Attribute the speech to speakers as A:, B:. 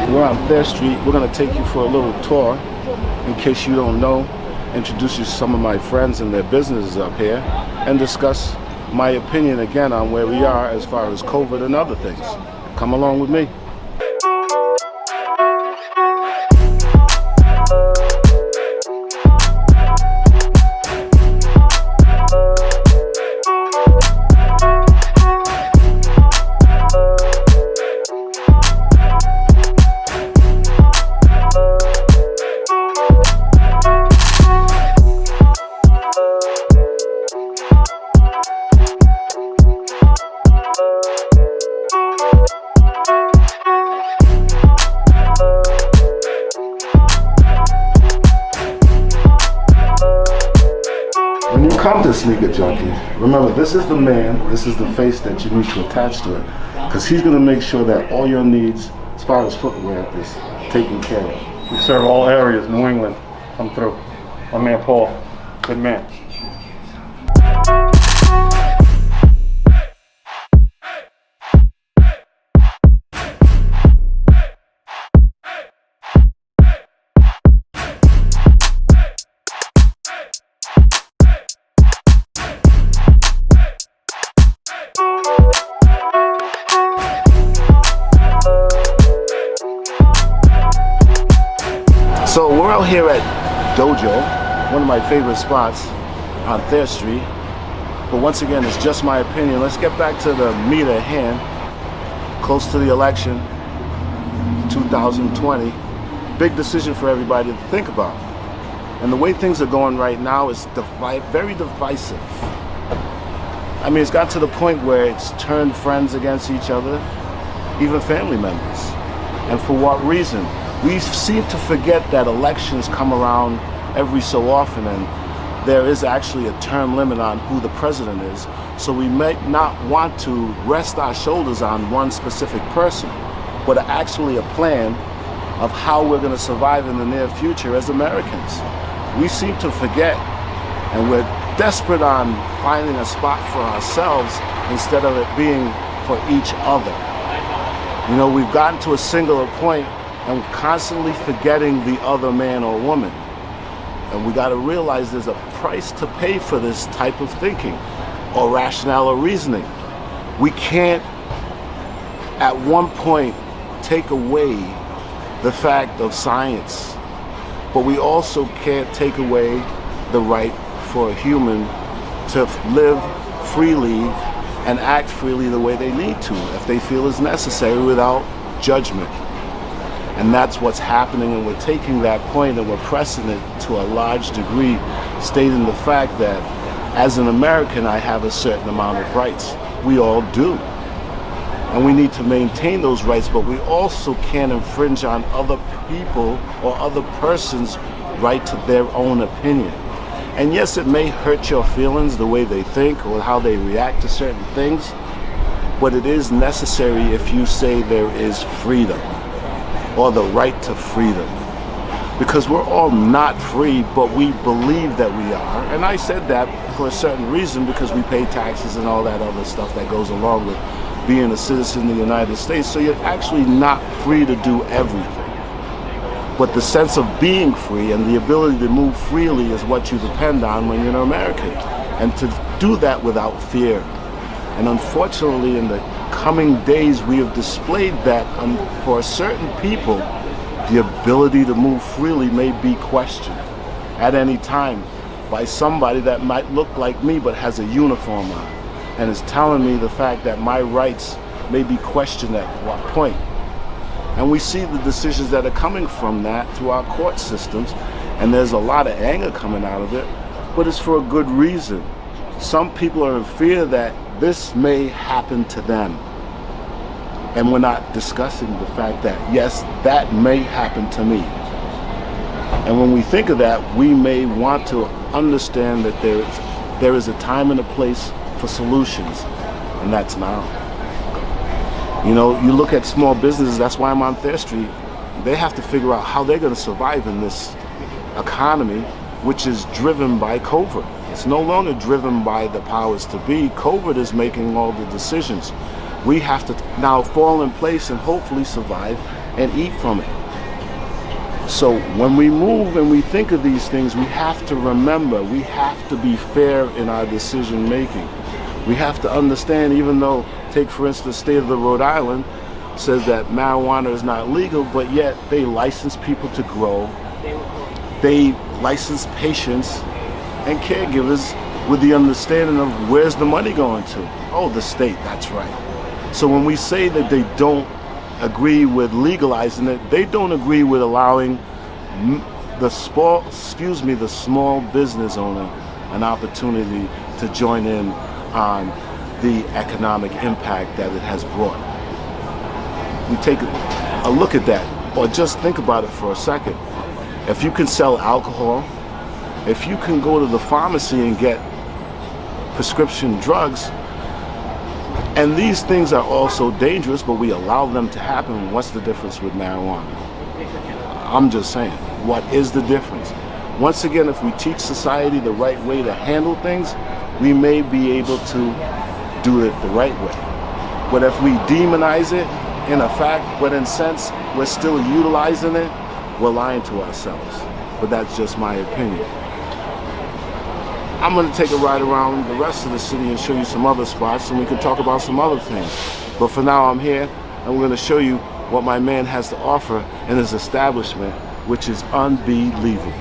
A: We're on Thayer Street. We're going to take you for a little tour. In case you don't know, introduce you to some of my friends and their businesses up here, and discuss my opinion again on where we are as far as COVID and other things. Come along with me. When you come to Sneaker Junkie, remember, this is the man, this is the face that you need to attach to it, because he's going to make sure that all your needs as far as footwear is taken care of.
B: We serve all areas, New England. Come through. My man Paul, good man.
A: So we're out here at Dojo, one of my favorite spots on Thayer Street. But once again, it's just my opinion. Let's get back to the meat at hand. Close to the election, 2020. Big decision for everybody to think about. And the way things are going right now is very divisive. I mean, it's got to the point where it's turned friends against each other, even family members. And for what reason? We seem to forget that elections come around every so often, and there is actually a term limit on who the president is. So we might not want to rest our shoulders on one specific person, but actually a plan of how we're going to survive in the near future as Americans. We seem to forget, and we're desperate on finding a spot for ourselves instead of it being for each other. You know, we've gotten to a singular point and constantly forgetting the other man or woman. And we got to realize there's a price to pay for this type of thinking or rationale or reasoning. We can't at one point take away the fact of science, but we also can't take away the right for a human to live freely and act freely the way they need to, if they feel is necessary, without judgment. And that's what's happening, and we're taking that point and we're pressing it to a large degree, stating the fact that as an American I have a certain amount of rights. We all do. And we need to maintain those rights, but we also can't infringe on other people or other persons' right to their own opinion. And yes, it may hurt your feelings the way they think or how they react to certain things, but it is necessary if you say there is freedom, or the right to freedom. Because we're all not free, but we believe that we are. And I said that for a certain reason, because we pay taxes and all that other stuff that goes along with being a citizen of the United States. So you're actually not free to do everything. But the sense of being free and the ability to move freely is what you depend on when you're an American. And to do that without fear. And unfortunately, in the coming days, we have displayed that for certain people, the ability to move freely may be questioned at any time by somebody that might look like me but has a uniform on and is telling me the fact that my rights may be questioned at what point. And we see the decisions that are coming from that through our court systems, and there's a lot of anger coming out of it, but it's for a good reason. Some people are in fear that this may happen to them. And we're not discussing the fact that, yes, that may happen to me. And when we think of that, we may want to understand that there is a time and a place for solutions, and that's now. You know, you look at small businesses, that's why I'm on Thayer Street. They have to figure out how they're going to survive in this economy which is driven by covert. It's no longer driven by the powers to be. Covert is making all the decisions. We have to now fall in place and hopefully survive and eat from it. So when we move and we think of these things, we have to remember, we have to be fair in our decision making. We have to understand, even though, take for instance, the state of the Rhode Island says that marijuana is not legal, but yet they license people to grow. They license patients and caregivers with the understanding of where's the money going to? Oh, the state, that's right. So when we say that they don't agree with legalizing it, they don't agree with allowing the small business owner an opportunity to join in on the economic impact that it has brought. We take a look at that, or just think about it for a second. If you can sell alcohol, if you can go to the pharmacy and get prescription drugs, and these things are also dangerous, but we allow them to happen, what's the difference with marijuana? I'm just saying, what is the difference? Once again, if we teach society the right way to handle things, we may be able to do it the right way. But if we demonize it, in a fact, but in sense, we're still utilizing it, we're lying to ourselves. But that's just my opinion. I'm going to take a ride around the rest of the city and show you some other spots, and we can talk about some other things. But for now, I'm here, and we're going to show you what my man has to offer in his establishment, which is unbelievable.